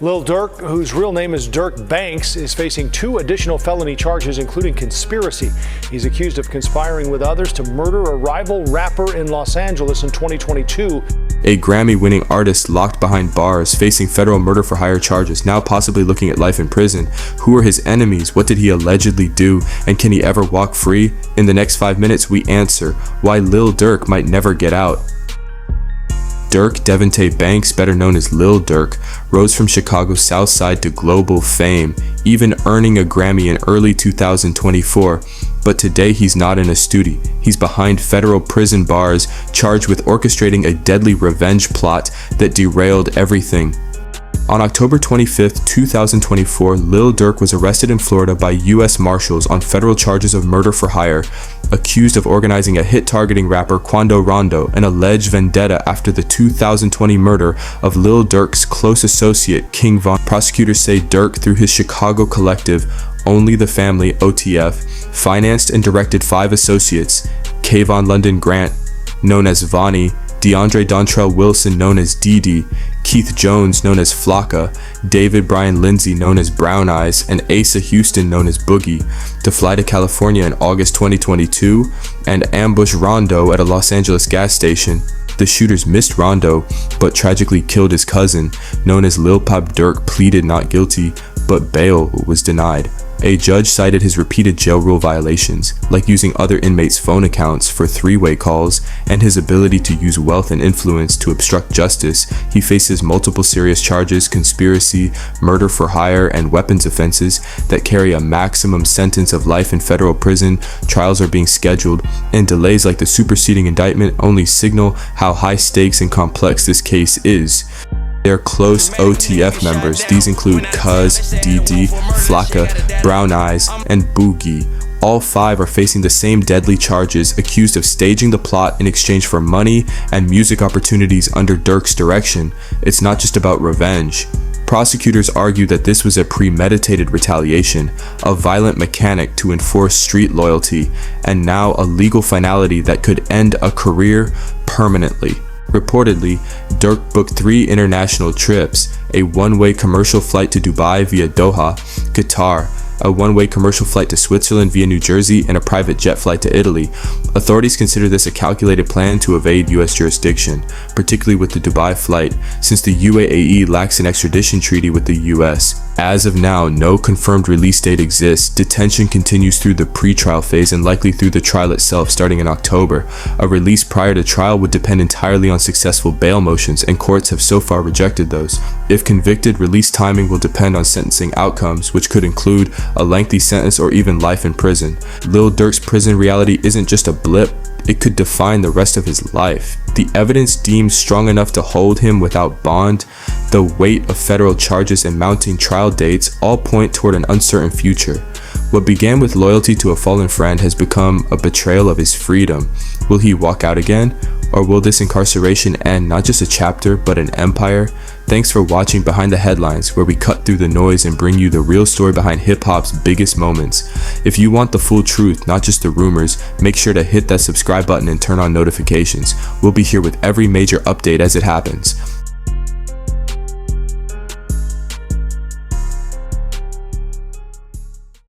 Lil Durk, whose real name is Dirk Banks, is facing 2 additional felony charges, including conspiracy. He's accused of conspiring with others to murder a rival rapper in Los Angeles in 2022. A Grammy-winning artist locked behind bars, facing federal murder-for-hire charges, now possibly looking at life in prison. Who are his enemies? What did he allegedly do? And can he ever walk free? In the next 5 minutes, we answer why Lil Durk might never get out. Dirk Devontae Banks, better known as Lil Durk, rose from Chicago's South Side to global fame, even earning a Grammy in early 2024. But today he's not in a studio. He's behind federal prison bars, charged with orchestrating a deadly revenge plot that derailed everything. On October 25, 2024, Lil Durk was arrested in Florida by U.S. Marshals on federal charges of murder for hire, accused of organizing a hit-targeting rapper Quando Rondo, an alleged vendetta after the 2020 murder of Lil Durk's close associate King Von. Prosecutors say Durk, through his Chicago collective, Only the Family (OTF), financed and directed 5 associates: Kayvon London Grant, known as Vonnie, DeAndre Dontrell Wilson, known as Dee, Keith Jones, known as Flocka, David Brian Lindsay, known as Brown Eyes, and Asa Houston, known as Boogie, to fly to California in August 2022 and ambush Rondo at a Los Angeles gas station. The shooters missed Rondo, but tragically killed his cousin, known as Lil Pop Durk, pleaded not guilty, but bail was denied. A judge cited his repeated jail rule violations, like using other inmates' phone accounts for 3-way calls, and his ability to use wealth and influence to obstruct justice. He faces multiple serious charges: conspiracy, murder for hire, and weapons offenses that carry a maximum sentence of life in federal prison. Trials are being scheduled, and delays like the superseding indictment only signal how high stakes and complex this case is. They're close OTF members. These include Cuz, Dee, Flocka, Brown Eyes, and Boogie. All 5 are facing the same deadly charges, accused of staging the plot in exchange for money and music opportunities under Durk's direction. It's not just about revenge. Prosecutors argue that this was a premeditated retaliation, a violent mechanic to enforce street loyalty, and now a legal finality that could end a career permanently. Reportedly, Durk booked 3 international trips: a 1-way commercial flight to Dubai via Doha, Qatar, a 1-way commercial flight to Switzerland via New Jersey, and a private jet flight to Italy. Authorities consider this a calculated plan to evade U.S. jurisdiction, particularly with the Dubai flight, since the UAE lacks an extradition treaty with the U.S. As of now, no confirmed release date exists. Detention continues through the pre-trial phase and likely through the trial itself starting in October. A release prior to trial would depend entirely on successful bail motions, and courts have so far rejected those. If convicted, release timing will depend on sentencing outcomes, which could include a lengthy sentence or even life in prison. Lil Durk's prison reality isn't just a blip, it could define the rest of his life. The evidence deemed strong enough to hold him without bond, the weight of federal charges and mounting trial dates all point toward an uncertain future. What began with loyalty to a fallen friend has become a betrayal of his freedom. Will he walk out again? Or will this incarceration end not just a chapter, but an empire? Thanks for watching Behind the Headlines, where we cut through the noise and bring you the real story behind hip-hop's biggest moments. If you want the full truth, not just the rumors, make sure to hit that subscribe button and turn on notifications. We'll be here with every major update as it happens.